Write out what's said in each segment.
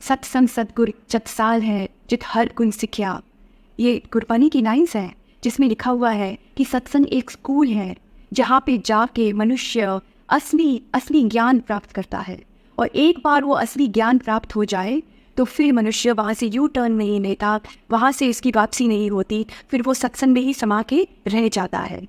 सत्संग सतगुर चतसाल है जित हर गुण सिखिया। ये गुरबानी की लाइन्स हैं जिसमें लिखा हुआ है कि सत्संग एक स्कूल है जहाँ पे जाके मनुष्य असली असली ज्ञान प्राप्त करता है। और एक बार वो असली ज्ञान प्राप्त हो जाए तो फिर मनुष्य वहाँ से यू टर्न नहीं लेता, वहाँ से इसकी वापसी नहीं होती, फिर वो सत्संग में ही समा के रह जाता है।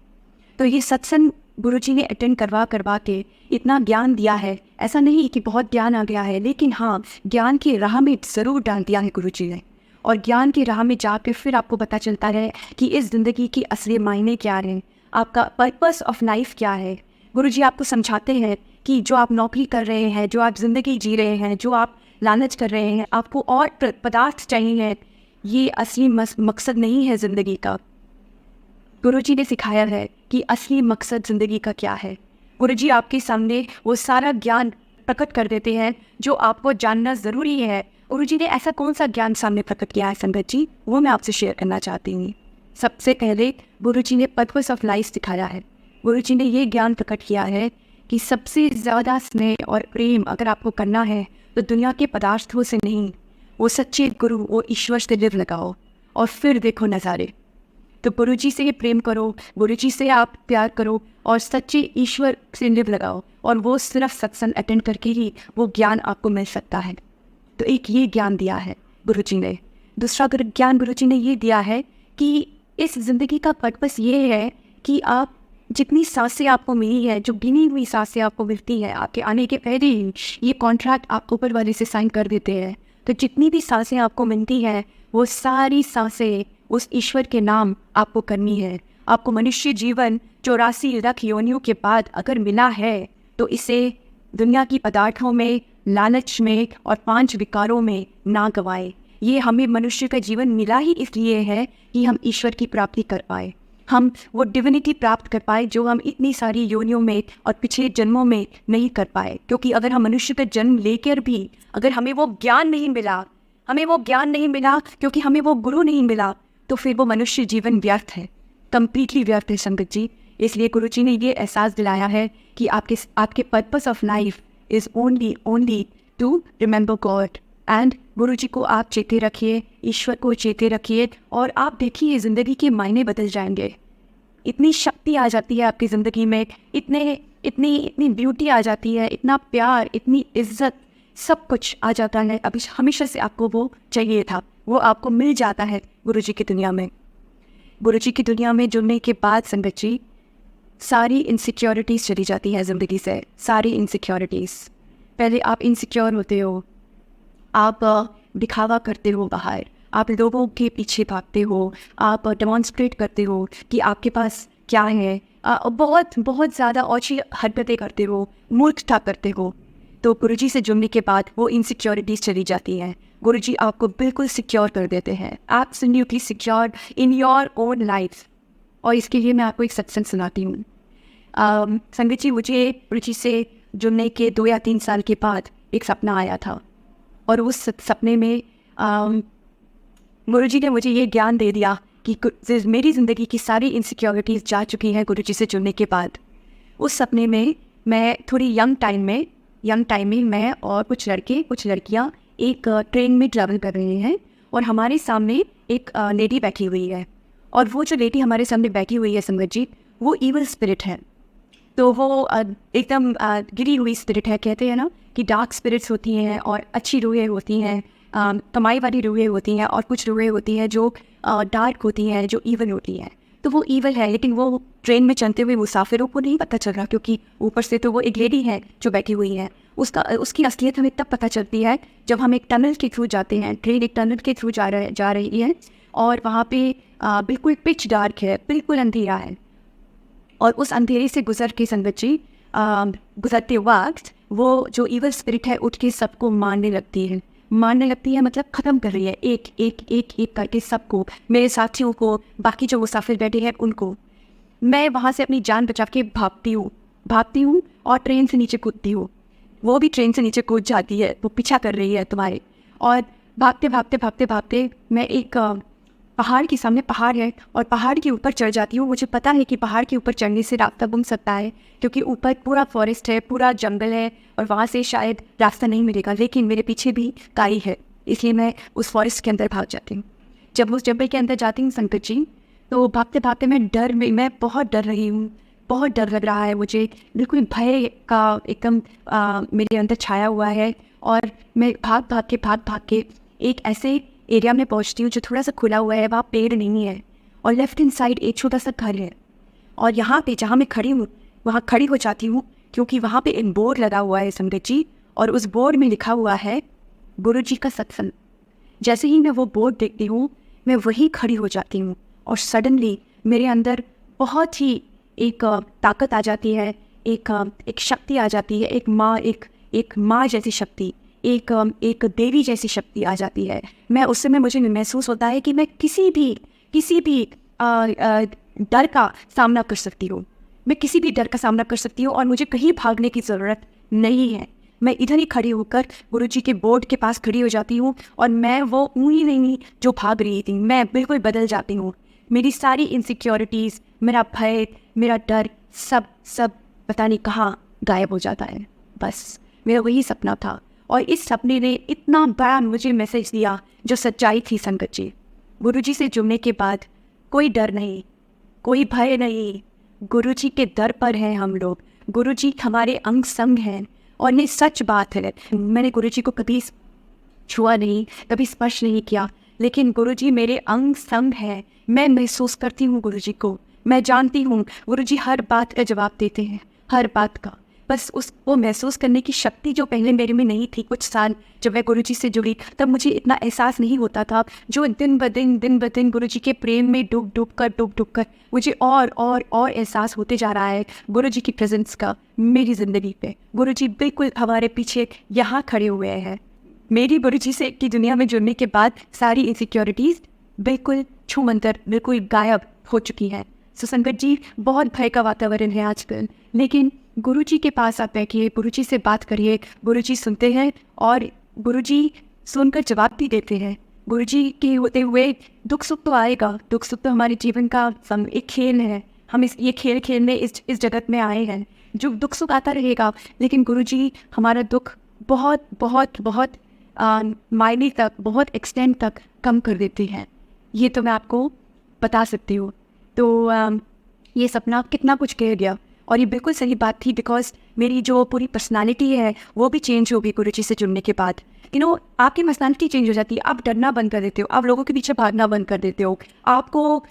तो ये सत्संग गुरुजी ने अटेंड करवा के इतना ज्ञान दिया है। ऐसा नहीं कि बहुत ज्ञान आ गया है, लेकिन हाँ, ज्ञान की राह में ज़रूर डाल दिया है गुरुजी ने। और ज्ञान की राह में जाकर फिर आपको पता चलता है कि इस ज़िंदगी की असली मायने क्या हैं, आपका पर्पस ऑफ लाइफ क्या है। गुरुजी आपको समझाते हैं कि जो आप नौकरी कर रहे हैं, जो आप ज़िंदगी जी रहे हैं, जो आप लालच कर रहे हैं, आपको और पदार्थ चाहिए, ये असली मकसद नहीं है ज़िंदगी का। गुरुजी ने सिखाया है कि असली मकसद ज़िंदगी का क्या है। गुरुजी आपके सामने वो सारा ज्ञान प्रकट कर देते हैं जो आपको जानना ज़रूरी है। गुरुजी ने ऐसा कौन सा ज्ञान सामने प्रकट किया है संगत जी, वो मैं आपसे शेयर करना चाहती हूँ। सबसे पहले गुरुजी ने पर्पस ऑफ लाइफ सिखाया है। गुरुजी ने ये ज्ञान प्रकट किया है कि सबसे ज़्यादा स्नेह और प्रेम अगर आपको करना है तो दुनिया के पदार्थों से नहीं, वो सच्चे गुरु, वो ईश्वर से लिव लगाओ और फिर देखो नज़ारे। तो गुरुजी से प्रेम करो, गुरुजी से आप प्यार करो और सच्चे ईश्वर से लिव लगाओ, और वो सिर्फ सत्संग अटेंड करके ही वो ज्ञान आपको मिल सकता है। तो एक ये ज्ञान दिया है गुरुजी ने। दूसरा ज्ञान गुरुजी ने ये दिया है कि इस ज़िंदगी का पर्पस ये है कि आप जितनी सांसें आपको मिली है, जो गिनी हुई सांसें आपको मिलती है, आपके आने के पहले ही ये कॉन्ट्रैक्ट आप ऊपर वाले से साइन कर देते हैं। तो जितनी भी सांसें आपको मिलती हैं वो सारी सांसें उस ईश्वर के नाम आपको करनी है। आपको मनुष्य जीवन 84 लाख योनियों के बाद अगर मिला है तो इसे दुनिया की पदार्थों में, लालच में और 5 विकारों में ना गवाए। ये हमें मनुष्य का जीवन मिला ही इसलिए है कि हम ईश्वर की प्राप्ति कर पाए, हम वो डिविनिटी प्राप्त कर पाए जो हम इतनी सारी योनियों में और पिछले जन्मों में नहीं कर पाए। क्योंकि अगर हम मनुष्य का जन्म लेकर भी अगर हमें वो ज्ञान नहीं मिला, क्योंकि हमें वो गुरु नहीं मिला, तो फिर वो मनुष्य जीवन व्यर्थ है, कंप्लीटली व्यर्थ है संगत जी। इसलिए गुरुजी ने ये एहसास दिलाया है कि आपके purpose of life is only to remember God. And Guruji को आप चेते रखिए, ईश्वर को चेते रखिए, और आप देखिए ज़िंदगी के मायने बदल जाएंगे। इतनी शक्ति आ जाती है आपकी ज़िंदगी में, इतनी ब्यूटी आ जाती है, इतना प्यार, इतनी इज्जत, सब कुछ आ जाता है। अभी हमेशा से आपको वो चाहिए था, वो आपको मिल जाता है गुरुजी की दुनिया में। गुरुजी की दुनिया में जुड़ने के बाद संगत जी सारी इनसिक्योरिटीज़ चली जाती है ज़िंदगी से, सारी इनसिक्योरिटीज़। पहले आप इनसिक्योर होते हो, आप दिखावा करते हो बाहर, आप लोगों के पीछे भागते हो, आप डेमॉन्स्ट्रेट करते हो कि आपके पास क्या है, बहुत ज़्यादा औची हरकतें करते हो, मूर्खता करते हो। तो गुरुजी से जुड़ने के बाद वो इनसिक्योरिटीज़ चली जाती हैं। गुरुजी आपको बिल्कुल सिक्योर कर देते हैं, absolutely secure in your own life. और इसके लिए मैं आपको एक सत्संग सुनाती हूँ। संगत जी, मुझे गुरुजी से जुड़ने के 2 या 3 साल के बाद एक सपना आया था, और उस सपने में गुरुजी ने मुझे ये ज्ञान दे दिया कि मेरी ज़िंदगी की सारी इनसिक्योरिटीज़ जा चुकी हैं गुरुजी से जुड़ने के बाद। उस सपने में मैं थोड़ी यंग टाइम में मैं और कुछ लड़के कुछ लड़कियाँ एक ट्रेन में ट्रैवल कर रहे हैं, और हमारे सामने एक लेडी बैठी हुई है। और वो जो लेडी हमारे सामने बैठी हुई है संगत जी, वो ईवल स्पिरिट है। तो वो एकदम गिरी हुई स्पिरिट है। कहते हैं ना कि डार्क स्पिरिट्स होती हैं और अच्छी रूहें होती हैं, कमाई वाली रूहें होती हैं, और कुछ रूहें होती हैं जो डार्क होती हैं, जो ईवल होती हैं। तो वो ईवल है, लेकिन वो ट्रेन में चलते हुए मुसाफिरों को नहीं पता चल रहा, क्योंकि ऊपर से तो वो एक लेडी है जो बैठी हुई है। उसकी असलियत हमें तब पता चलती है जब हम एक टनल के थ्रू जाते हैं। ट्रेन एक टनल के थ्रू जा रही है, और वहाँ पे बिल्कुल पिच डार्क है, बिल्कुल अंधेरा है। और उस अंधेरे से गुजर के संगत जी गुजरते वक्त वो जो ईवल स्पिरिट है उठ के सबको मारने लगती है, मतलब ख़त्म कर रही है, एक करके सबको, मेरे साथियों को, बाकी जो मुसाफिर बैठे हैं उनको। मैं वहाँ से अपनी जान बचा के भागती हूँ और ट्रेन से नीचे कूदती हूँ। वो भी ट्रेन से नीचे कूद जाती है, वो पीछा कर रही है तुम्हारे। और भागते मैं एक पहाड़ के सामने पहाड़ है, और पहाड़ के ऊपर चढ़ जाती हूँ। मुझे पता है कि पहाड़ के ऊपर चढ़ने से रास्ता गुम सकता है, क्योंकि ऊपर पूरा फॉरेस्ट है, पूरा जंगल है, और वहाँ से शायद रास्ता नहीं मिलेगा। लेकिन मेरे पीछे भी काई है, इसलिए मैं उस फॉरेस्ट के अंदर भाग जाती हूँ। जब उस जंगल के अंदर जाती हूँ संकट जी, तो भागते भागते मैं बहुत डर रही हूँ, बहुत डर लग रहा है मुझे, बिल्कुल भय का एकदम मेरे अंदर छाया हुआ है। और मैं भाग भाग के एक ऐसे एरिया में पहुँचती हूँ जो थोड़ा सा खुला हुआ है, वहाँ पेड़ नहीं है और लेफ्ट हैंड साइड एक छोटा सा घर है। और यहाँ पे जहाँ मैं खड़ी हूँ वहाँ खड़ी हो जाती हूँ, क्योंकि वहाँ पे एक बोर्ड लगा हुआ है संगत जी, और उस बोर्ड में लिखा हुआ है गुरुजी का सत्संग। जैसे ही मैं वो बोर्ड देखती हूँ मैं वहीं खड़ी हो जाती हूँ और सडनली मेरे अंदर बहुत ही एक ताकत आ जाती है, एक शक्ति आ जाती है, एक माँ जैसी शक्ति, एक देवी जैसी शक्ति आ जाती है। मैं उस समय मुझे महसूस होता है कि मैं किसी भी डर का सामना कर सकती हूँ, मैं किसी भी डर का सामना कर सकती हूँ और मुझे कहीं भागने की ज़रूरत नहीं है। मैं इधर ही खड़ी होकर गुरुजी के बोर्ड के पास खड़ी हो जाती हूँ और मैं वो ही नहीं जो भाग रही थी, मैं बिल्कुल बदल जाती हूँ। मेरी सारी इनसिक्योरिटीज़, मेरा भय, मेरा डर सब पता नहीं कहाँ गायब हो जाता है। बस मेरा वही सपना था और इस सपने ने इतना बड़ा मुझे मैसेज दिया जो सच्चाई थी संगत जी। गुरुजी से जुड़ने के बाद कोई डर नहीं, कोई भय नहीं, गुरुजी के दर पर हैं हम लोग, गुरुजी हमारे अंग संग हैं। और ये सच बात है, मैंने गुरुजी को कभी छुआ नहीं, कभी स्पर्श नहीं किया, लेकिन गुरुजी मेरे अंग संग है। मैं महसूस करती हूँ गुरुजी को, मैं जानती हूँ गुरुजी हर बात का जवाब देते हैं, हर बात का। बस उसको महसूस करने की शक्ति जो पहले मेरे में नहीं थी, कुछ साल जब मैं गुरुजी से जुड़ी तब मुझे इतना एहसास नहीं होता था, जो दिन ब दिन गुरुजी के प्रेम में डूब कर मुझे और एहसास होते जा रहा है गुरुजी की प्रेजेंस का मेरी ज़िंदगी पे। गुरुजी बिल्कुल हमारे पीछे यहाँ खड़े हुए हैं। मेरी गुरुजी से की दुनिया में जुड़ने के बाद सारी इनसिक्योरिटीज़ बिल्कुल छूमंतर, बिल्कुल गायब हो चुकी हैं। सो संगत जी, बहुत भय का वातावरण है आजकल, लेकिन गुरुजी के पास आप बैठिए, गुरुजी से बात करिए, गुरुजी सुनते हैं और गुरुजी सुनकर जवाब भी देते हैं। गुरुजी के होते हुए दुख सुख तो आएगा, दुख सुख तो हमारे जीवन का एक खेल है। हम ये खेल खेलने इस जगत में आए हैं, जो दुख सुख आता रहेगा, लेकिन गुरुजी हमारा दुख बहुत मायने तक, बहुत एक्सटेंड तक कम कर देते हैं। ये तो मैं आपको बता सकती हूँ। तो ये सपना कितना कुछ कह गया और ये बिल्कुल सही बात थी, बिकॉज मेरी जो पूरी पर्सनालिटी है वो भी चेंज हो गई गुरुजी से जुड़ने के बाद। आपकी पर्सनालिटी चेंज हो जाती है, आप डरना बंद कर देते हो, आप लोगों के पीछे भागना बंद कर देते हो, आपको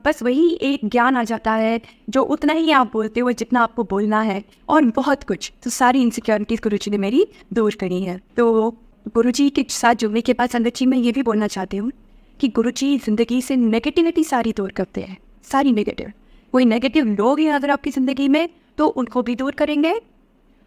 बस वही एक ज्ञान आ जाता है जो उतना ही आप बोलते हो जितना आपको बोलना है, और बहुत कुछ। तो सारी इनसिक्योरिटीज़ गुरुजी ने मेरी दूर करी है। तो गुरुजी के साथ जुड़ने के बाद संगत जी मैं ये भी बोलना चाहती हूँ कि गुरुजी ज़िंदगी से नेगेटिविटी सारी दूर करते हैं, सारी नेगेटिव। कोई नेगेटिव लोग हैं अगर आपकी ज़िंदगी में तो उनको भी दूर करेंगे,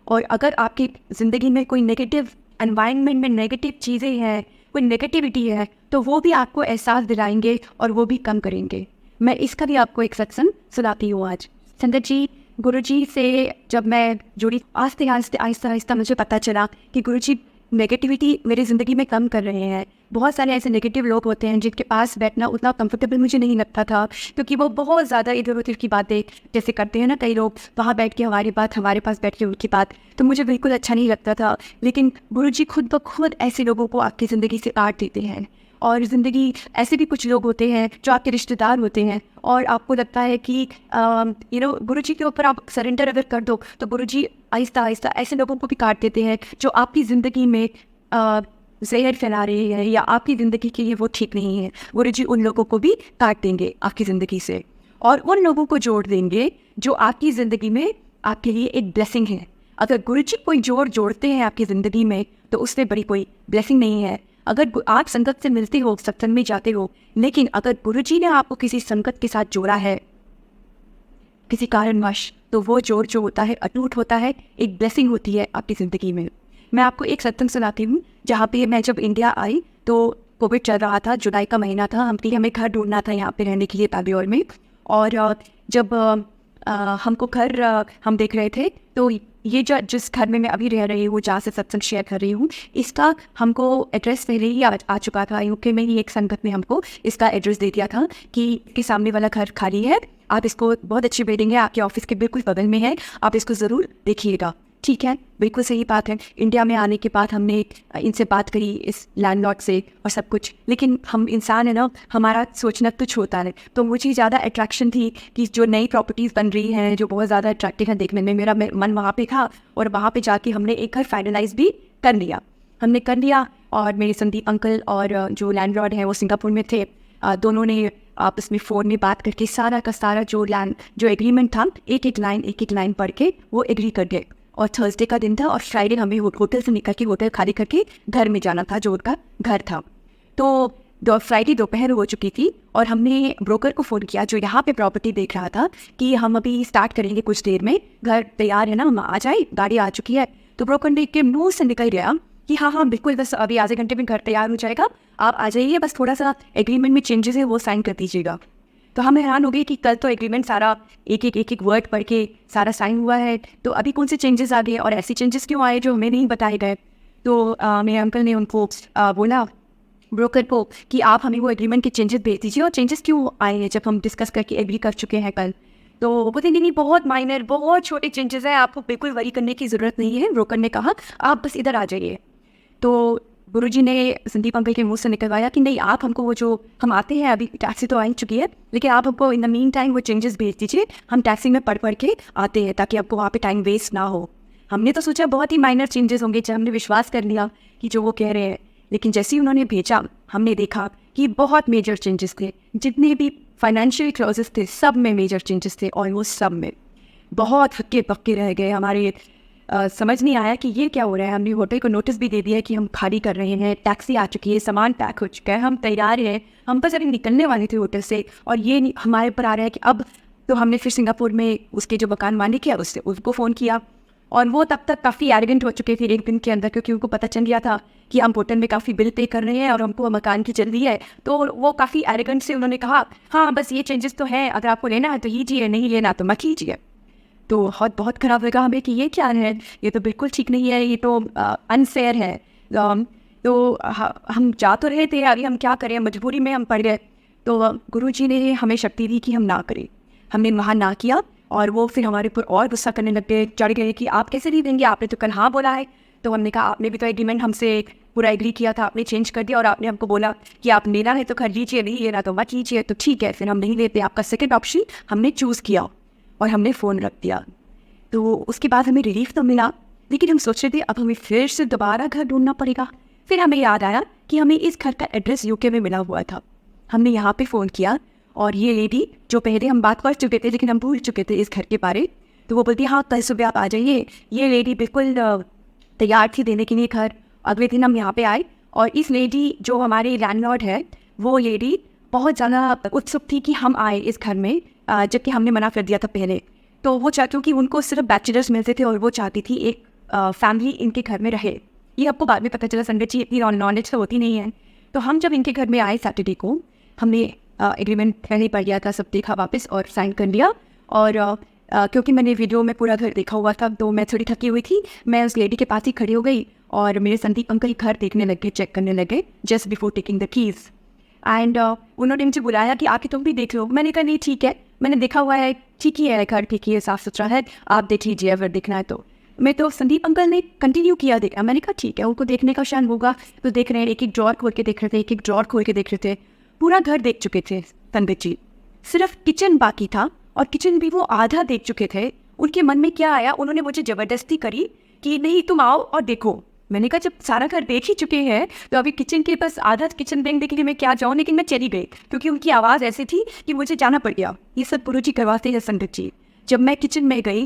और अगर आपकी ज़िंदगी में कोई नेगेटिव एनवायरनमेंट में नेगेटिव चीज़ें हैं, कोई नेगेटिविटी है, तो वो भी आपको एहसास दिलाएंगे और वो भी कम करेंगे। मैं इसका भी आपको एक सत्संग सुनाती हूँ आज। संगत जी, गुरुजी से जब मैं जुड़ी, आहिस्ता आहिस्ता मुझे पता चला कि गुरुजी नेगेटिविटी मेरी ज़िंदगी में कम कर रहे हैं। बहुत सारे ऐसे नेगेटिव लोग होते हैं जिनके पास बैठना उतना कंफर्टेबल मुझे नहीं लगता था, क्योंकि वो बहुत ज़्यादा इधर उधर की बातें जैसे करते हैं ना कई लोग, वहाँ बैठ के हमारी बात, हमारे पास बैठ के उनकी बात, तो मुझे बिल्कुल अच्छा नहीं लगता था। लेकिन गुरुजी खुद ब खुद ऐसे लोगों को आपकी ज़िंदगी से काट देते हैं। और ज़िंदगी ऐसे भी कुछ लोग होते हैं जो आपके रिश्तेदार होते हैं और आपको लगता है कि गुरुजी के ऊपर आप सरेंडर अगर कर दो तो गुरुजी आहिस्ता आहिस्ता ऐसे लोगों को भी काट देते हैं जो आपकी ज़िंदगी में जहर फैला रहे हैं या आपकी ज़िंदगी के लिए वो ठीक नहीं है। गुरुजी उन लोगों को भी काट देंगे आपकी ज़िंदगी से और उन लोगों को जोड़ देंगे जो आपकी ज़िंदगी में आपके लिए एक ब्लेसिंग है। अगर गुरुजी कोई जोड़ते हैं आपकी ज़िंदगी में तो उससे बड़ी कोई ब्लेसिंग नहीं है। अगर आप संगत से मिलते हो, सत्संग में जाते हो, लेकिन अगर गुरुजी ने आपको किसी संगत के साथ जोड़ा है किसी कारणवश, तो वो जोड़ जो होता है अटूट होता है, एक ब्लेसिंग होती है आपकी ज़िंदगी में। मैं आपको एक सत्संग सुनाती हूँ जहाँ पे मैं जब इंडिया आई तो कोविड चल रहा था, जुलाई का महीना था, हमें घर ढूंढना था यहाँ पे रहने के लिए बैंगलोर में। और जब हमको घर हम देख रहे थे तो ये जिस घर में मैं अभी रह रही हूँ, जहाँ से सत्संग शेयर कर रही हूँ, इसका हमको एड्रेस पहले ही आ चुका था। यूके में ही एक संगत ने हमको इसका एड्रेस दे दिया था कि इसके सामने वाला घर खाली है, आप इसको, बहुत अच्छी बिल्डिंग है, आपके ऑफिस के बिल्कुल बगल में है, आप इसको ज़रूर देखिएगा। ठीक है, बिल्कुल सही बात है। इंडिया में आने के बाद हमने इनसे बात करी, इस लैंडलॉर्ड से और सब कुछ, लेकिन हम इंसान है ना, हमारा सोचना कुछ होता है। तो मुझे ज़्यादा अट्रैक्शन थी कि जो नई प्रॉपर्टीज़ बन रही हैं जो बहुत ज़्यादा अट्रैक्टिव है देखने में, मेरा मन वहाँ पे था। और वहाँ पे जाके हमने एक घर फाइनलाइज भी कर लिया, हमने कर लिया। और मेरे संदीप अंकल और जो लैंडलॉर्ड हैं वो सिंगापुर में थे। दोनों ने आपस में फ़ोन में बात करके सारा का सारा जो एग्रीमेंट था एक एक लाइन पढ़ के वो एग्री कर गए। और थर्सडे का दिन था और फ्राइडे हमें होटल से निकल के होटल खाली करके घर में जाना था जो उनका घर था। तो फ्राइडे दोपहर हो चुकी थी और हमने ब्रोकर को फ़ोन किया जो यहाँ पे प्रॉपर्टी देख रहा था कि हम अभी स्टार्ट करेंगे कुछ देर में, घर तैयार है ना, हम आ जाए, गाड़ी आ चुकी है। तो ब्रोकर ने के मुंह से निकल गया कि हाँ बिल्कुल, बस अभी आधे घंटे में घर तैयार हो जाएगा, आप आ जाइए, बस थोड़ा सा एग्रीमेंट में चेंजेस है वो साइन कर दीजिएगा। तो हम हैरान हो गए कि कल तो एग्रीमेंट सारा एक एक वर्ड पढ़ के सारा साइन हुआ है, तो अभी कौन से चेंजेस आ गए और ऐसे चेंजेस क्यों आए जो हमें नहीं बताए गए। तो मेरे अंकल ने उनको बोला ब्रोकर को कि आप हमें वो एग्रीमेंट के चेंजेस भेज दीजिए, और चेंजेस क्यों आए हैं जब हम डिस्कस करके एग्री कर चुके हैं कल। तो वो बोलते नहीं, बहुत माइनर, बहुत छोटे चेंजेस हैं, आपको बिल्कुल वरी करने की ज़रूरत नहीं है। ब्रोकर ने कहा आप बस इधर आ जाइए। तो गुरुजी ने संदीप अंकल के मुंह से निकलवाया कि नहीं, आप हमको वो जो हम आते हैं, अभी टैक्सी तो आ ही चुकी है, लेकिन आप हमको इन द मीन टाइम वो चेंजेस भेज दीजिए, हम टैक्सी में पढ़ के आते हैं ताकि आपको वहाँ पे टाइम वेस्ट ना हो। हमने तो सोचा बहुत ही माइनर चेंजेस होंगे, जब हमने विश्वास कर लिया कि जो वो कह रहे हैं, लेकिन जैसे ही उन्होंने भेजा हमने देखा कि बहुत मेजर चेंजेस थे। जितने भी फाइनेंशियल क्लॉजेस थे सब में मेजर चेंजेस थे, ऑलमोस्ट सब में। बहुत हक्के पक्के रह गए हमारे। समझ नहीं आया कि ये क्या हो रहा है। हमने होटल को नोटिस भी दे दिया कि हम खाली कर रहे हैं, टैक्सी आ चुकी है, सामान पैक हो चुका है, हम तैयार हैं, हम बस अभी निकलने वाले थे होटल से, और ये हमारे ऊपर आ रहा है कि अब। तो हमने फिर सिंगापुर में उसके जो मकान मालिक है उसको फ़ोन किया, और वो तब तक काफ़ी एरोगेंट हो चुके थे एक दिन के अंदर, क्योंकि उनको पता चल गया था कि हम होटल में काफ़ी बिल पे कर रहे हैं और हमको मकान की जल्दी है। तो वो काफ़ी एरोगेंट से उन्होंने कहा हाँ बस ये चेंजेस तो हैं, अगर आपको लेना है तो लीजिए, नहीं लेना तो मत लीजिए। तो बहुत ख़राब लगा हमें कि ये क्या है, ये तो बिल्कुल ठीक नहीं है, ये तो अनफेयर है। तो हम जा तो रहे थे, अभी हम क्या करें, मजबूरी में हम पड़ गए। तो गुरुजी ने हमें शक्ति दी कि हम ना करें। हमने वहाँ ना किया और वो फिर हमारे ऊपर और गुस्सा करने लग गए, चढ़ गए कि आप कैसे नहीं देंगे, आपने तो कल हाँ बोला है। तो हमने कहा आपने भी तो एग्रीमेंट हमसे पूरा एग्री किया था, आपने चेंज कर दिया और आपने हमको बोला कि आप लेना है तो कर लीजिए, नहीं लेना तो मत लीजिए। तो ठीक है, फिर हम नहीं लेते, आपका सेकेंड ऑप्शन हमने चूज़ किया और हमने फ़ोन रख दिया। तो उसके बाद हमें रिलीफ तो मिला, लेकिन हम सोच रहे थे अब हमें फिर से दोबारा घर ढूंढना पड़ेगा। फिर हमें याद आया कि हमें इस घर का एड्रेस यूके में मिला हुआ था। हमने यहाँ पे फ़ोन किया और ये लेडी जो पहले हम बात कर चुके थे लेकिन हम भूल चुके थे इस घर के बारे, तो वो बोलती हाँ कल सुबह आप आ जाइए। ये लेडी बिल्कुल तैयार थी देने के लिए घर। अगले दिन हम यहाँ पे आए और इस लेडी जो हमारे लैंडलॉर्ड है, वो लेडी बहुत ज़्यादा उत्सुक थी कि हम आए इस घर में, जबकि हमने मना कर दिया था पहले। तो वो चाहती कि उनको सिर्फ बैचलर्स मिलते थे और वो चाहती थी एक फैमिली इनके घर में रहे। ये आपको बाद में पता चला, संगत जी इतनी नॉलेज तो होती नहीं है। तो हम जब इनके घर में आए सैटरडे को, हमने एग्रीमेंट पहले पढ़ लिया था, सब देखा वापस और साइन कर लिया। और क्योंकि मैंने वीडियो में पूरा घर देखा हुआ था तो मैं थोड़ी थकी हुई थी, मैं उस लेडी के पास ही खड़ी हो गई और मेरे संदीप अंकल घर देखने लगे, चेक करने लगे just before taking the keys. And उन्होंने मुझे बुलाया कि आके तुम भी देख लो। मैंने कहा नहीं ठीक है, मैंने देखा हुआ है, ठीक ही है, घर ठीक ही है, साफ़ सुथरा है, आप देख लीजिए अगर देखना है तो। मैं तो संदीप अंकल ने कंटिन्यू किया देखा। मैंने कहा ठीक है, उनको देखने का शान होगा तो देख रहे हैं। एक एक ड्रॉर खोल के देख रहे थे, एक एक ड्रॉर खोल के देख रहे थे। पूरा घर देख चुके थे संदीप जी, सिर्फ किचन बाकी था और किचन भी वो आधा देख चुके थे। उनके मन में क्या आया, उन्होंने मुझे ज़बरदस्ती करी कि नहीं तुम आओ और देखो। मैंने कहा जब सारा घर देख ही चुके हैं तो अभी किचन के बस आधा किचन देखने के लिए मैं क्या जाऊँ, लेकिन मैं चली गई क्योंकि उनकी आवाज़ ऐसी थी कि मुझे जाना पड़ गया। ये सब गुरुजी करवाते हैं संदीप जी। जब मैं किचन में गई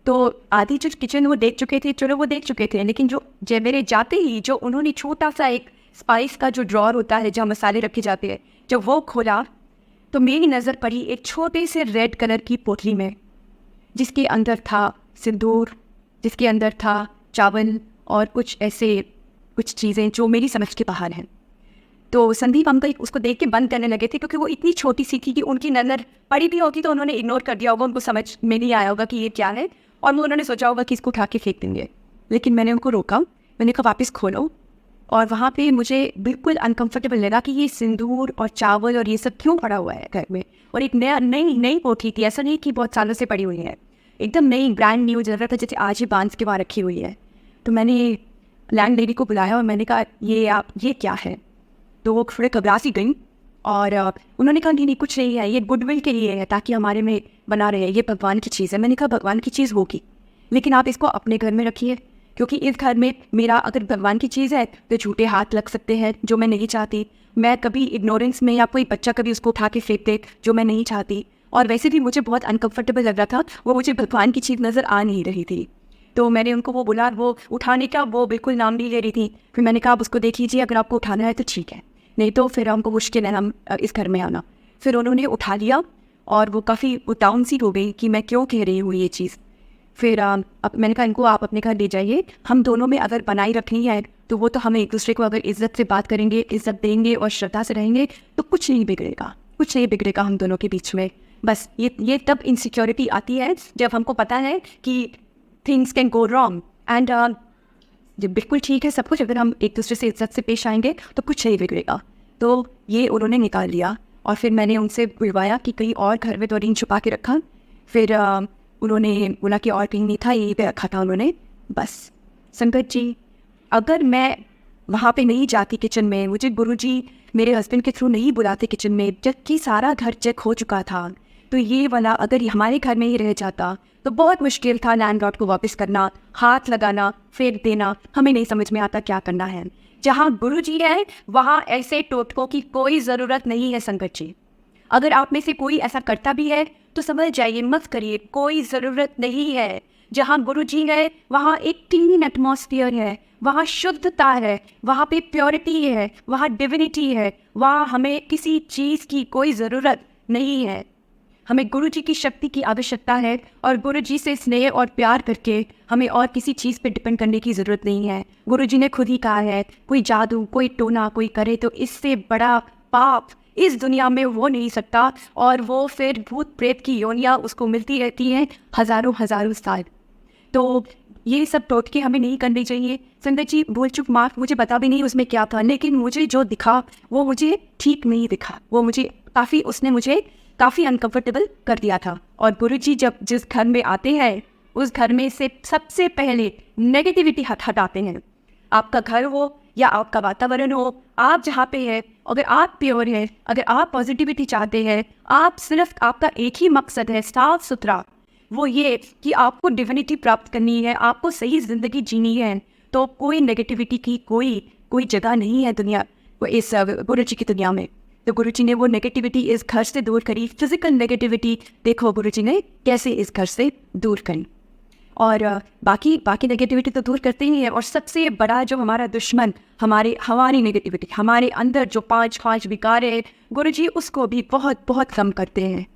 तो आधी जो किचन वो देख चुके थे, चलो वो देख चुके थे, लेकिन जो मेरे जाते ही जो उन्होंने छोटा सा एक स्पाइस का जो ड्रॉर होता है जहाँ मसाले रखे जाते हैं, जब वो खोला तो मेरी नज़र पड़ी एक छोटे से रेड कलर की पोटली में, जिसके अंदर था सिंदूर, जिसके अंदर था चावल और कुछ ऐसे कुछ चीज़ें जो मेरी समझ के बाहर हैं। तो संदीप अंकल उसको देख के बंद करने लगे थे क्योंकि वो इतनी छोटी सी थी कि उनकी नज़र पड़ी भी होगी तो उन्होंने इग्नोर कर दिया होगा, उनको समझ में नहीं आया होगा कि ये क्या है और उन्होंने सोचा होगा कि इसको उठा के फेंक देंगे। लेकिन मैंने उनको रोका, मैंने कहा वापस खोलो। और वहाँ पे मुझे बिल्कुल अनकंफर्टेबल लगा कि ये सिंदूर और चावल और ये सब क्यों पड़ा हुआ है घर में, और एक नई पोटली थी, ऐसा नहीं कि बहुत सालों से पड़ी हुई है। एकदम नई ब्रांड न्यू, जल रहा था जैसे आज ही बांध के वहाँ रखी हुई है। तो मैंने लैंड लेडी को बुलाया और मैंने कहा ये क्या है। तो वो थोड़े घबरा सी गई और उन्होंने कहा नहीं कुछ नहीं है, ये गुडविल के लिए है, ताकि हमारे में बना रहे, ये भगवान की चीज़ है। मैंने कहा भगवान की चीज़ होगी, लेकिन आप इसको अपने घर में रखिए, क्योंकि इस घर में मेरा अगर भगवान की चीज़ है तो झूठे हाथ लग सकते हैं, जो मैं नहीं चाहती। मैं कभी इग्नोरेंस में, या कोई बच्चा कभी उसको उठा के फेंक दे, जो मैं नहीं चाहती। और वैसे भी मुझे बहुत अनकम्फर्टेबल लग रहा था, वो मुझे भगवान की चीज़ नज़र आ नहीं रही थी। तो मैंने उनको वो बोला, वो उठाने का वो बिल्कुल नाम नहीं ले रही थी। फिर मैंने कहा आप उसको देख लीजिए, अगर आपको उठाना है तो ठीक है, नहीं तो फिर हमको मुश्किल है हम इस घर में आना। फिर उन्होंने उठा लिया और वो काफ़ी डाउन सी हो गई कि मैं क्यों कह रही हूँ ये चीज़। फिर अब मैंने कहा इनको आप अपने घर ले जाइए, हम दोनों में अगर बनाई रखनी है तो वो तो हम एक दूसरे को अगर इज़्ज़त से बात करेंगे, इज़्ज़त देंगे और श्रद्धा से रहेंगे तो कुछ नहीं बिगड़ेगा, कुछ नहीं बिगड़ेगा हम दोनों के बीच में। बस ये तब इनसिक्योरिटी आती है जब हमको पता है कि things can go wrong and जब बिल्कुल ठीक है सब कुछ, अगर हम एक दूसरे से इज्जत से पेश आएंगे तो कुछ नहीं बिगड़ेगा। तो ये उन्होंने निकाल लिया और फिर मैंने उनसे बुलवाया कि कहीं और घर में तो रिंग छुपा के रखा। फिर उन्होंने बोला कि और कहीं नहीं था, यहीं पे रखा था उन्होंने। बस संकट जी, अगर मैं वहाँ पे नहीं जाती किचन में, मुझे गुरुजी मेरे हस्बैंड के थ्रू नहीं बुलाते किचन में, जबकि सारा घर चेक हो चुका था, तो ये वाला अगर हमारे घर में ही रह जाता तो बहुत मुश्किल था लैंडलॉर्ड को वापस करना, हाथ लगाना, फेंक देना, हमें नहीं समझ में आता क्या करना है। जहाँ गुरुजी है वहाँ ऐसे टोटकों की कोई ज़रूरत नहीं है संकट जी। अगर आप में से कोई ऐसा करता भी है तो समझ जाइए, मत करिए, कोई ज़रूरत नहीं है। जहाँ गुरुजी है वहाँ एक क्लीन एटमॉस्फेयर है, वहाँ शुद्धता है, वहाँ पे प्योरिटी है, वहाँ डिविनिटी है, वहाँ हमें किसी चीज़ की कोई ज़रूरत नहीं है। हमें गुरुजी की शक्ति की आवश्यकता है और गुरुजी से स्नेह और प्यार करके हमें और किसी चीज़ पे डिपेंड करने की ज़रूरत नहीं है। गुरुजी ने खुद ही कहा है, कोई जादू, कोई टोना कोई करे तो इससे बड़ा पाप इस दुनिया में वो नहीं सकता, और वो फिर भूत प्रेत की योनियाँ उसको मिलती रहती हैं हज़ारों हज़ारों साल। तो ये सब टोटके हमें नहीं करने चाहिए। संगत जी भूल चुक माफ, मुझे पता भी नहीं उसमें क्या था, लेकिन मुझे जो दिखा वो मुझे ठीक नहीं दिखा, वो मुझे उसने मुझे काफ़ी अनकंफर्टेबल कर दिया था। और गुरुजी जब जिस घर में आते हैं उस घर में से सबसे पहले नेगेटिविटी हटाते हैं। आपका घर हो या आपका वातावरण हो, आप जहाँ पे है, अगर आप प्योर है, अगर आप पॉजिटिविटी चाहते हैं, आप सिर्फ आपका एक ही मकसद है साफ सुथरा, वो ये कि आपको डिविनिटी प्राप्त करनी है, आपको सही ज़िंदगी जीनी है, तो कोई नेगेटिविटी की कोई जगह नहीं है दुनिया, इस गुरुजी की दुनिया में। तो गुरुजी ने वो नेगेटिविटी इस घर से दूर करी। फिजिकल नेगेटिविटी देखो गुरुजी ने कैसे इस घर से दूर करी, और बाकी नेगेटिविटी तो दूर करते ही है। और सबसे बड़ा जो हमारा दुश्मन हमारी नेगेटिविटी, हमारे अंदर जो पांच विकार है, गुरुजी उसको भी बहुत बहुत कम करते हैं।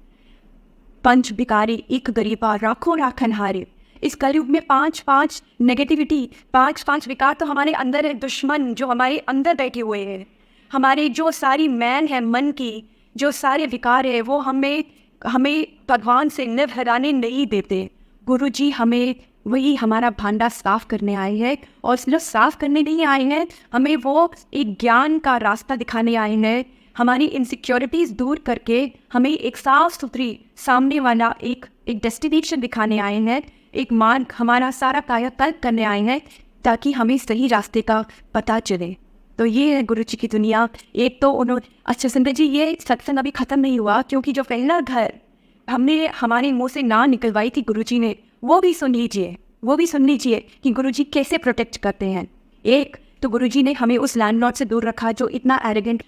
पंच विकारी एक गरीबा राखों राखन हारे। इस कलयुग में पांच नेगेटिविटी, पांच विकार तो हमारे अंदर है, दुश्मन जो हमारे अंदर बैठे हुए हैं। हमारे जो सारी मैन है मन की, जो सारे विकार है, वो हमें भगवान से निभराने नहीं देते। गुरुजी हमें वही हमारा भांडा साफ करने आए हैं, और सिर्फ साफ करने नहीं आए हैं, हमें वो एक ज्ञान का रास्ता दिखाने आए हैं। हमारी इनसिक्योरिटीज़ दूर करके हमें एक साफ सुथरी सामने वाला एक डेस्टिनेशन दिखाने आए हैं, एक मार्ग हमारा सारा कायाकल्प करने आए हैं, ताकि हमें सही रास्ते का पता चले। तो ये है गुरुजी की दुनिया। एक तो उन्होंने, अच्छा संगत जी ये सत्संग अभी ख़त्म नहीं हुआ, क्योंकि जो पहला घर हमने हमारे मुंह से ना निकलवाई थी गुरुजी ने, वो भी सुन लीजिए कि गुरुजी कैसे प्रोटेक्ट करते हैं। एक तो गुरुजी ने हमें उस लैंडलॉर्ड से दूर रखा जो इतना एरोगेंट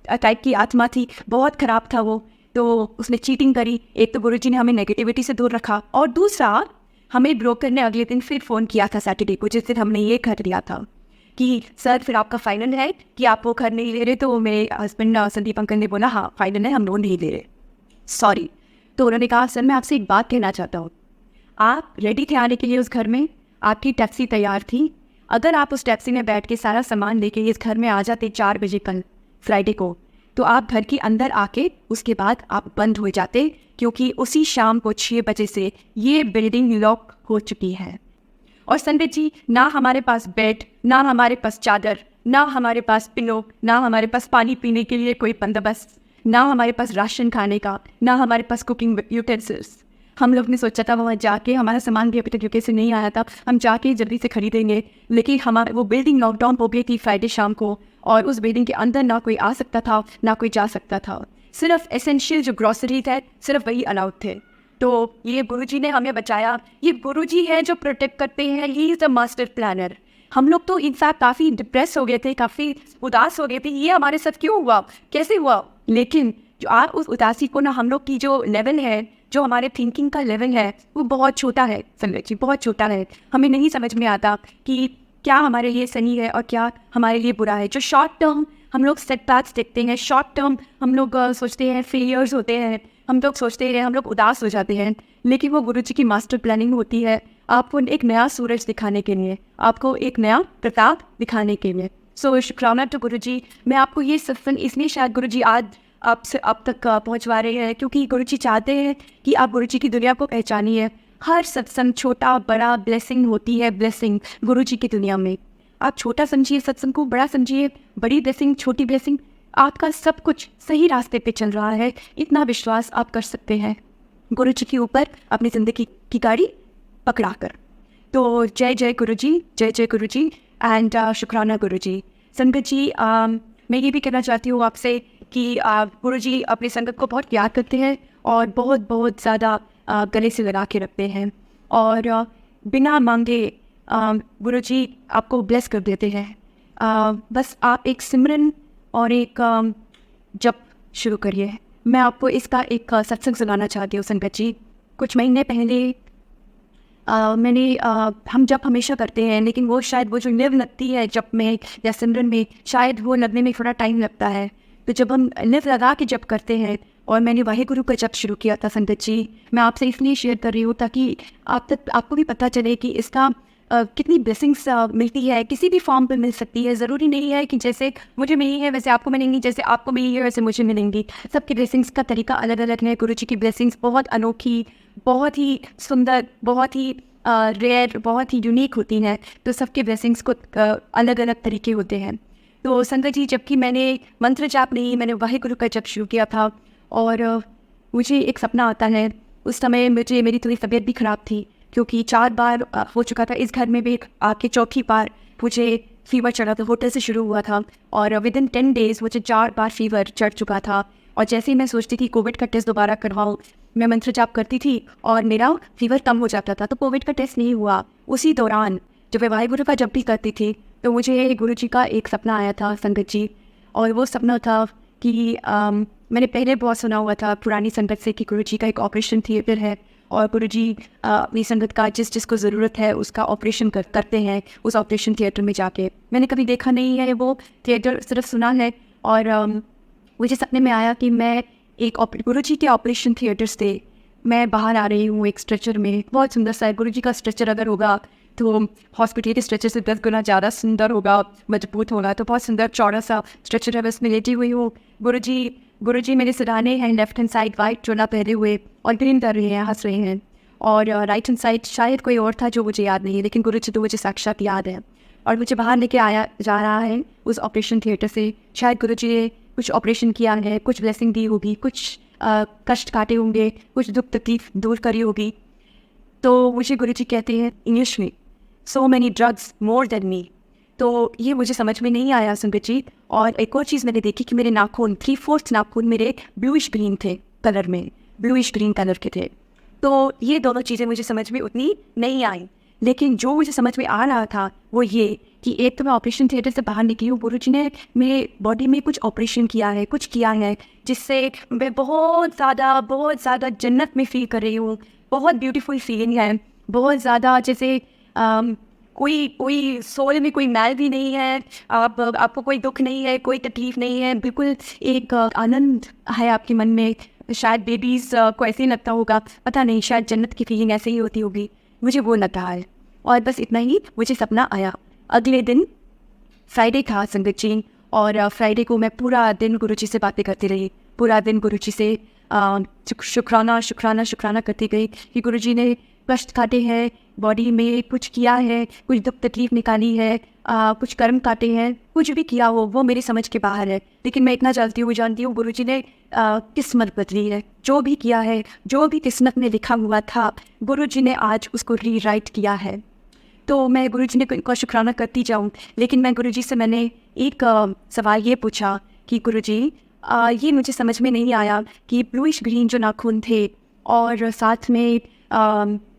टाइप की आत्मा थी, बहुत ख़राब था वो, तो उसने चीटिंग करी। एक तो गुरुजी ने हमें नेगेटिविटी से दूर रखा, और दूसरा हमें ब्रोकर ने अगले दिन फिर फ़ोन किया था सैटरडे को, जिस दिन हमने ये घर लिया था, कि सर फिर आपका फाइनल है कि आप वो घर नहीं ले रहे। तो मेरे हस्बैंड संदीप अंकल ने बोला हाँ फाइनल है, हम लोन नहीं ले रहे, सॉरी। तो उन्होंने कहा सर मैं आपसे एक बात कहना चाहता हूँ, आप रेडी थे आने के लिए उस घर में, आपकी टैक्सी तैयार थी, अगर आप उस टैक्सी में बैठ के सारा सामान लेके इस घर में आ जाते 4 बजे कल फ्राइडे को, तो आप घर के अंदर आके उसके बाद आप बंद हो जाते, क्योंकि उसी शाम को 6 बजे से ये बिल्डिंग लॉक हो चुकी है। और संदीप जी, ना हमारे पास बेड, ना हमारे पास चादर, ना हमारे पास पिलो, ना हमारे पास पानी पीने के लिए कोई बंदोबस्त, ना हमारे पास राशन खाने का, ना हमारे पास कुकिंग यूटेंसिल्स। हम लोग ने सोचा था वहाँ जाके, हमारा सामान भी अभी तक यूके से नहीं आया था, हम जाके जल्दी से खरीदेंगे, लेकिन हमारा वो बिल्डिंग लॉकडाउन हो गई थी फ्राइडे शाम को, और उस बिल्डिंग के अंदर ना कोई आ सकता था ना कोई जा सकता था। सिर्फ एसेंशियल जो ग्रॉसरी थे सिर्फ वही अलाउड थे। तो ये गुरुजी ने हमें बचाया। ये गुरुजी है जो प्रोटेक्ट करते हैं, he is the master planner. हम लोग तो इनफैक्ट काफ़ी डिप्रेस हो गए थे, काफ़ी उदास हो गए थे, ये हमारे साथ क्यों हुआ, कैसे हुआ। लेकिन जो आप उस उदासी को ना, हम लोग की जो लेवल है, जो हमारे थिंकिंग का लेवल है, वो बहुत छोटा है संगत जी, बहुत छोटा है। हमें नहीं समझ में आता कि क्या हमारे लिए सही है और क्या हमारे लिए बुरा है। जो शॉर्ट टर्म हम लोग सेटबैक्स देखते हैं, शॉर्ट टर्म हम लोग सोचते हैं फेलियर्स होते हैं, हम लोग सोचते हैं, हम लोग उदास हो जाते हैं, लेकिन वो गुरुजी की मास्टर प्लानिंग होती है आपको एक नया सूरज दिखाने के लिए, आपको एक नया प्रताप दिखाने के लिए। सो शुक्राना टू गुरुजी। मैं आपको ये सत्संग इसलिए शायद गुरुजी आज आपसे अब तक पहुंचवा रहे हैं, क्योंकि गुरुजी चाहते हैं कि आप गुरुजी की दुनिया को पहचानिए। हर सत्संग छोटा बड़ा ब्लेसिंग होती है, ब्लेसिंग गुरुजी की दुनिया में। आप छोटा समझिए सत्संग को, बड़ा समझिए बड़ी ब्लेसिंग, छोटी ब्लेसिंग, आपका सब कुछ सही रास्ते पे चल रहा है, इतना विश्वास आप कर सकते हैं गुरुजी के ऊपर अपनी ज़िंदगी की गाड़ी पकड़ा कर। तो जय जय गुरुजी, जय जय गुरुजी एंड शुक्राना गुरुजी। संगत जी, मैं ये भी कहना चाहती हूँ आपसे कि गुरुजी अपनी संगत को बहुत प्यार करते हैं और बहुत बहुत ज़्यादा गले से लगा के रखते हैं, और बिना मांगे गुरुजी आपको ब्लेस कर देते हैं। बस आप एक सिमरन और एक जप शुरू करिए। मैं आपको इसका एक सत्संग सुनाना चाहती हूँ संगत जी। कुछ महीने पहले हम जप हमेशा करते हैं, लेकिन वो शायद वो जो निव लगती है जप में या सिमरन में, शायद वो लगने में थोड़ा टाइम लगता है। तो जब हम निव लगा के जप करते हैं, और मैंने वाहेगुरु का जप शुरू किया था संगत जी, मैं आपसे इसलिए शेयर कर रही हूँ ताकि आपको भी पता चले कि इसका कितनी ब्लेसिंग्स मिलती है, किसी भी फॉर्म पे मिल सकती है। ज़रूरी नहीं है कि जैसे मुझे मिली है वैसे आपको मिलेंगी, जैसे आपको मिली है वैसे मुझे मिलेंगी। सबकी ब्लेसिंग्स का तरीका अलग अलग है। गुरुजी की ब्लेसिंग्स बहुत अनोखी, बहुत ही सुंदर, बहुत ही रेयर, बहुत ही यूनिक होती हैं। तो सबके ब्लेसिंग्स को अलग अलग तरीके होते हैं। तो संगत जी, जबकि मैंने मंत्र जाप नहीं, मैंने वाहेगुरु का जप शुरू किया था, और मुझे एक सपना आता है। उस समय मेरी थोड़ी तबीयत भी ख़राब थी, क्योंकि 4 बार हो चुका था। इस घर में भी आके चौथी बार मुझे फीवर चढ़ा था। होटल से शुरू हुआ था और विदिन 10 डेज़ मुझे 4 बार फीवर चढ़ चुका था। और जैसे ही मैं सोचती थी कोविड का टेस्ट दोबारा करवाऊँ, मैं मंत्र जाप करती थी और मेरा फीवर कम हो जाता था। तो कोविड का टेस्ट नहीं हुआ। उसी दौरान जब मैं वाहेगुरु का जप भी करती थी, तो मुझे गुरुजी का एक सपना आया था संगत जी। और वो सपना था कि मैंने पहले बहुत सुना हुआ था पुरानी संगत से कि गुरुजी का एक ऑपरेशन थिएटर है, और गुरुजी अपनी संगत का जिसको ज़रूरत है उसका ऑपरेशन करते हैं उस ऑपरेशन थिएटर में जाके। मैंने कभी देखा नहीं है वो थिएटर, सिर्फ सुना है। और मुझे सपने में आया कि मैं एक गुरुजी के ऑपरेशन थिएटर से मैं बाहर आ रही हूँ एक स्ट्रेचर में। बहुत सुंदर सा है। गुरुजी का स्ट्रेचर अगर होगा तो हॉस्पिटल के स्ट्रेचर से 10 गुना ज़्यादा सुंदर होगा, मजबूत होगा। तो बहुत सुंदर चौड़ा सा स्ट्रेचर है, बस में लेटी हुई हूँ। गुरुजी मेरे सिराने हैं, लेफ्ट हैंड साइड वाइट चोला पहने हुए और ग्रीन कर रहे हैं, हंस रहे हैं। और राइट हैंड साइड शायद कोई और था जो मुझे याद नहीं है, लेकिन गुरुजी तो मुझे साक्षात याद है। और मुझे बाहर लेके आया जा रहा है उस ऑपरेशन थिएटर से। शायद गुरुजी ने कुछ ऑपरेशन किया है, कुछ ब्लेसिंग दी होगी, कुछ कष्ट काटे होंगे, कुछ दुख तकलीफ दूर करी होगी। तो मुझे गुरुजी कहते हैं इंग्लिश में, so many drugs more than me. तो ये मुझे समझ में नहीं आया संगत जी। और एक और चीज़ मैंने देखी कि मेरे नाखून 3/4 नाखून मेरे ब्लूइश ग्रीन थे कलर में, ब्लूइश ग्रीन कलर के थे। तो ये दोनों चीज़ें मुझे समझ में उतनी नहीं आई, लेकिन जो मुझे समझ में आ रहा था वो ये कि एक तो मैं ऑपरेशन थिएटर से बाहर निकली हूँ, गुरुजी ने मेरे बॉडी में कुछ ऑपरेशन किया है, कुछ किया है, जिससे मैं बहुत ज़्यादा जन्नत में फील कर रही हूँ। बहुत ब्यूटीफुल फीलिंग है, बहुत ज़्यादा, जैसे कोई सोल में कोई मैल भी नहीं है, आपको कोई दुख नहीं है, कोई तकलीफ नहीं है, बिल्कुल एक आनंद है आपके मन में। शायद बेबीज़ को ऐसे ही लगता होगा, पता नहीं, शायद जन्नत की फीलिंग ऐसे ही होती होगी, मुझे वो लग रहा है। और बस इतना ही मुझे सपना आया। अगले दिन फ्राइडे था संगत जी, और फ्राइडे को मैं पूरा दिन गुरुजी से बातें करती रही, पूरा दिन गुरुजी से शुक्राना करती गई कि गुरुजी ने कष्ट काटे हैं, बॉडी में कुछ किया है, कुछ दुख तकलीफ निकाली है, कुछ कर्म काटे हैं, कुछ भी किया हो वो मेरी समझ के बाहर है, लेकिन मैं इतना जानती हूँ गुरुजी ने किस्मत बदली है। जो भी किया है, जो भी किस्मत में लिखा हुआ था, गुरुजी ने आज उसको रीराइट किया है। तो मैं गुरुजी ने इनका शुक्राना करती जाऊँ। लेकिन मैं गुरुजी से मैंने एक सवाल ये पूछा कि गुरुजी ये मुझे समझ में नहीं आया कि ब्लूइश ग्रीन जो नाखून थे और साथ में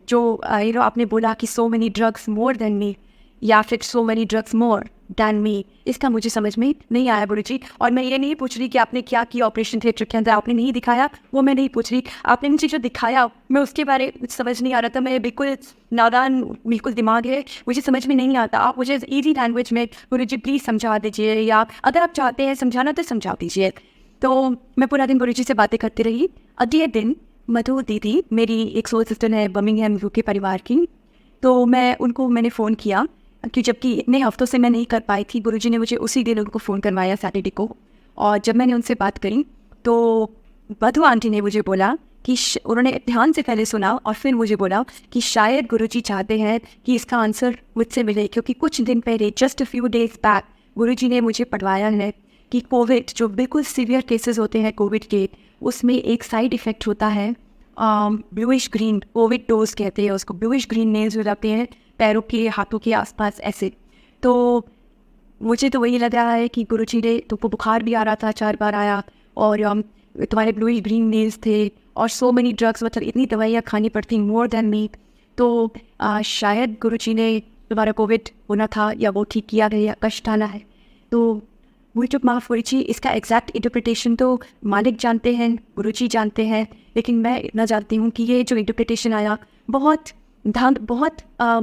जो आपने बोला कि so many drugs more than me या फिर so many drugs more than me, इसका मुझे समझ में नहीं आया गुरुजी। और मैं ये नहीं पूछ रही कि आपने क्या किया ऑपरेशन थिएटर के अंदर, आपने नहीं दिखाया, वो मैं नहीं पूछ रही। आपने मुझे जो दिखाया मैं उसके बारे में समझ नहीं आ रहा था। मैं बिल्कुल नादान, बिल्कुल दिमाग है, मुझे समझ में नहीं आता। आप मुझे ईजी लैंग्वेज में गुरुजी प्लीज़ समझा दीजिए, या अगर आप चाहते हैं समझाना तो समझा दीजिए। तो मैं पूरा दिन गुरुजी से बातें करती रही। अगले दिन मधु दीदी, मेरी एक सोल सिस्टर है बर्मिंघम यूके परिवार की, तो मैंने फ़ोन किया कि जबकि इतने हफ्तों से मैं नहीं कर पाई थी। गुरुजी ने मुझे उसी दिन उनको फ़ोन करवाया सैटरडे को। और जब मैंने उनसे बात करी तो मधु आंटी ने मुझे बोला कि उन्होंने ध्यान से पहले सुना और फिर मुझे बोला कि शायद गुरुजी चाहते हैं कि इसका आंसर मुझसे मिले, क्योंकि कुछ दिन पहले just a few days back Guruji ने मुझे पढ़वाया है कि कोविड, जो बिल्कुल सीवियर केसेस होते हैं कोविड के, उसमें एक साइड इफ़ेक्ट होता है ब्लूइश ग्रीन, कोविड डोज कहते हैं उसको। ब्लूइश ग्रीन नेल्स हो जाते हैं पैरों के, हाथों के आसपास ऐसे। तो मुझे तो वही लग रहा है कि गुरुजी ने, तुमको बुखार भी आ रहा था, 4 बार आया, और तुम्हारे ब्लूइश ग्रीन नेल्स थे, और सो मेनी ड्रग्स, मतलब इतनी दवाइयाँ खानी पड़ती मोर देन मी। तो शायद गुरुजी ने तुम्हारा कोविड होना था या वो ठीक किया है या कष्ट आना है। तो मुझे चुप माफ़ गुरुजी, इसका एग्जैक्ट इंटरप्रिटेशन तो मालिक जानते हैं, गुरुजी जानते हैं, लेकिन मैं इतना जानती हूँ कि ये जो इंटरप्रिटेशन आया बहुत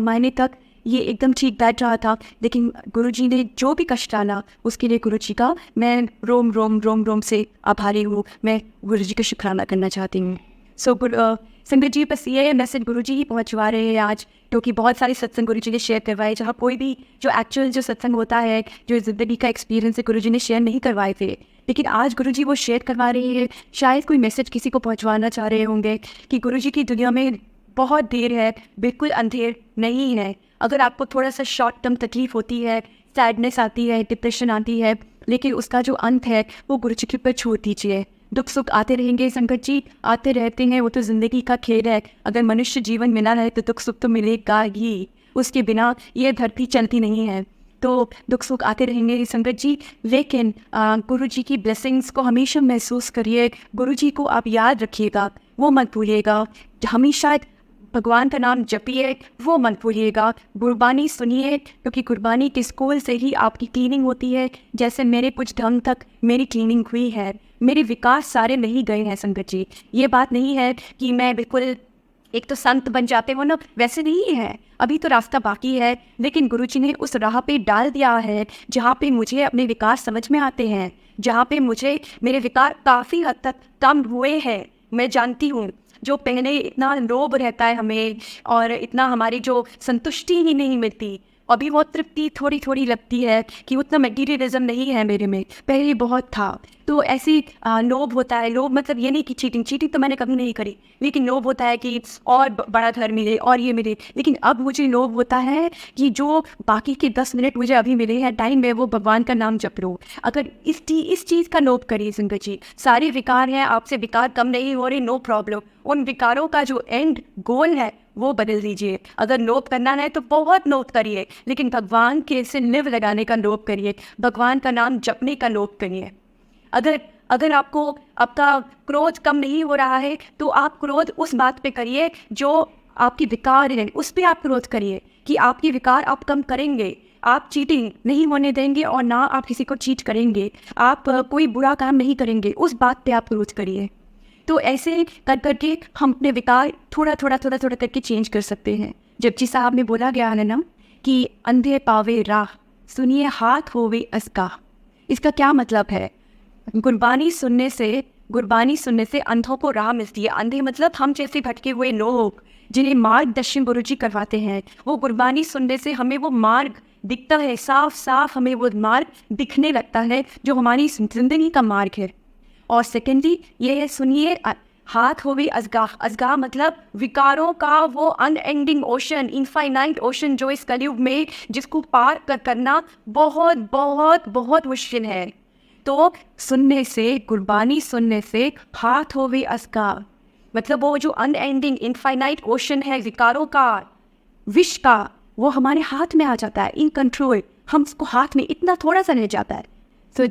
मायने तक ये एकदम ठीक बैठ रहा था। लेकिन गुरुजी ने जो भी कष्ट आना, उसके लिए गुरुजी का मैं रोम रोम से आभारी हूँ। मैं गुरुजी का शुक्राना करना चाहती हूँ। सो संगत जी, बस ये मैसेज गुरुजी ही पहुँचवा रहे हैं आज, क्योंकि बहुत सारे सत्संग गुरुजी ने शेयर करवाए, जहाँ कोई भी जो एक्चुअल जो सत्संग होता है, जो ज़िंदगी का एक्सपीरियंस है, गुरुजी ने शेयर नहीं करवाए थे, लेकिन आज गुरुजी वो शेयर करवा रहे हैं। शायद कोई मैसेज किसी को पहुँचवाना चाह रहे होंगे कि गुरुजी की दुनिया में बहुत देर है, बिल्कुल अंधेर नहीं है। अगर आपको थोड़ा सा शॉर्ट टर्म तकलीफ होती है, सैडनेस आती है, डिप्रेशन आती है, लेकिन उसका जो अंत है वो गुरुजी के ऊपर छोड़ दीजिए। दुख सुख आते रहेंगे संकट जी, आते रहते हैं, वो तो ज़िंदगी का खेल है। अगर मनुष्य जीवन मिला है तो दुख सुख तो मिलेगा ही, उसके बिना ये धरती चलती नहीं है। तो दुख सुख आते रहेंगे संगत जी, लेकिन गुरुजी की ब्लेसिंग्स को हमेशा महसूस करिए। गुरुजी को आप याद रखिएगा, वो मत भूलिएगा। हमेशा भगवान का नाम जपिए, वो मत भूलिएगा। गुरबानी सुनिए, क्योंकि गुरबानी के स्कूल से ही आपकी क्लीनिंग होती है। जैसे मेरे कुछ ढंग तक मेरी क्लीनिंग हुई है, मेरे विकास सारे नहीं गए हैं संगत जी। ये बात नहीं है कि मैं बिल्कुल एक तो संत बन जाते हो ना, वैसे नहीं है, अभी तो रास्ता बाकी है। लेकिन गुरुजी ने उस राह पे डाल दिया है जहाँ पे मुझे अपने विकास समझ में आते हैं, जहाँ पे मुझे मेरे विकार काफ़ी हद तक कम हुए हैं। मैं जानती हूँ जो पहले इतना लोभ रहता है हमें, और इतना हमारी जो संतुष्टि ही नहीं मिलती, अभी बहुत तृप्ति थोड़ी थोड़ी लगती है कि उतना मटीरियलिज्म नहीं है मेरे में, पहले बहुत था। तो ऐसी लोभ होता है। लोभ मतलब ये नहीं कि चीटिंग तो मैंने कभी नहीं करी, लेकिन लोभ होता है कि और बड़ा घर मिले और ये मिले। लेकिन अब मुझे लोभ होता है कि जो बाकी के 10 मिनट मुझे अभी मिले हैं टाइम में, वो भगवान का नाम जप लो। अगर इस चीज़ का लोभ करिए संगत जी। सारे विकार हैं, आपसे विकार कम नहीं हो रहे, नो प्रॉब्लम। उन विकारों का जो एंड गोल है वो बदल दीजिए। अगर लोभ करना है तो बहुत लोभ करिए, लेकिन भगवान के से निव लगाने का लोभ करिए, भगवान का नाम जपने का लोभ करिए। अगर आपको आपका क्रोध कम नहीं हो रहा है तो आप क्रोध उस बात पे करिए जो आपकी विकार है, उस पर आप क्रोध करिए कि आपकी विकार आप कम करेंगे। आप चीटिंग नहीं होने देंगे और ना आप किसी को चीट करेंगे, आप कोई बुरा काम नहीं करेंगे, उस बात पे आप क्रोध करिए। तो ऐसे कर करके हम अपने विकार थोड़ा करके चेंज कर सकते हैं। जपजी साहब में बोला गया है ना कि अंधे पावे राह, सुनिए हाथ होवे असका। इसका क्या मतलब है? गुरबानी सुनने से अंधों को राह मिलती है। अंधे मतलब हम जैसे भटके हुए लोग जिन्हें मार्गदर्शन गुरुजी करवाते हैं। वो गुरबानी सुनने से हमें वो मार्ग दिखता है, साफ साफ हमें वो मार्ग दिखने लगता है जो हमारी जिंदगी का मार्ग है। और सेकेंडली ये है, सुनिए हाथ होवे अज़गाह, अज़गाह मतलब विकारों का वो अनएंडिंग ओशन, इनफाइनाइट ओशन जो इस कलयुग में जिसको पार करना बहुत बहुत बहुत मुश्किल है। तो सुनने से, कुर्बानी सुनने से हाथ होवे अज़गाह मतलब वो जो अनएंडिंग इनफाइनाइट ओशन है विकारों का, विश का, वो हमारे हाथ में आ जाता है, इन कंट्रोल। हम उसको हाथ में इतना थोड़ा सा रह जाता है